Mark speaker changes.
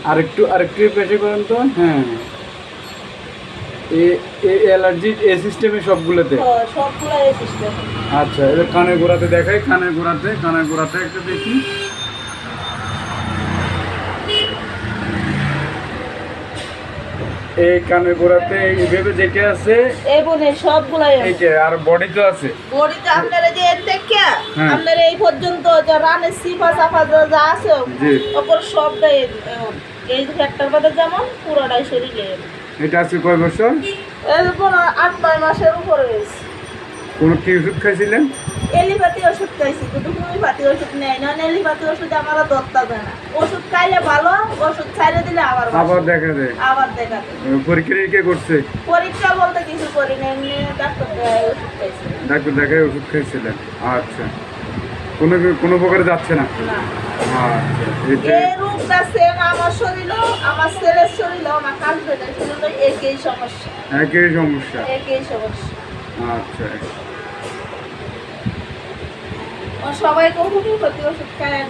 Speaker 1: আরেকটু পেশে করেন তো। হ্যাঁ, অ্যালার্জি এ সিস্টেমে সবগুলোতে।
Speaker 2: সবগুলো এই সিস্টেম।
Speaker 1: আচ্ছা, এবার কানের গোড়াতে দেখাই, কানের গোড়াতে একটু দেখি। এই কানের গোড়াতে এইভাবে যেটা আছে
Speaker 2: এই বনে সবগুলাই আছে।
Speaker 1: এইটা, আর বডি তো আছে।
Speaker 2: বডিতে আপনারা যে এর থেকে
Speaker 1: হ্যাঁ।
Speaker 2: আপনারা এই পর্যন্ত যা রানের সিপা চাপা যা আছে
Speaker 1: জি।
Speaker 2: ওপর সবটাই এমন। এই ফ্যাক্টর বাদে যেমন পুরোটাই শরীরে
Speaker 1: এটা আছে কয় বছর?
Speaker 2: এরপর 8-9 মাসের উপরে হয়েছে।
Speaker 1: কোনো কি ওষুধ খাইছিলেন?
Speaker 2: এলিপাতি ওষুধ খাইছি, কিন্তু হোমিওপ্যাথি ওষুধ নেই না। এলিপাতি ওষুধ আমার দত্তা দেয় না। ওষুধ খাইলে ভালো, ওষুধ ছাইড়ে দিলে আবার
Speaker 1: আবার দেখা যায়।
Speaker 2: আবার দেখা দেয়।
Speaker 1: পরীক্ষা নিরীক্ষা করছে?
Speaker 2: পরীক্ষা বলতে কিছু করি না, এমনি ডাক্তার দেখায় ওষুধ খাইছি।
Speaker 1: ডাক্তার দেখায় ওষুধ খাইছিলেন? আচ্ছা, কোনো প্রকারে যাচ্ছে না?
Speaker 2: না,
Speaker 1: আচ্ছা, এটা
Speaker 2: এই রোগটা সেম আমার শরীরও, আমার ছেলের শরীরও, আমার কালপেটের শরীরও একই সমস্যা।
Speaker 1: একই সমস্যা।
Speaker 2: একই সমস্যা।
Speaker 1: আচ্ছা,
Speaker 2: ও সবাইকে হোমিওপ্যাথি ওষুধ খায়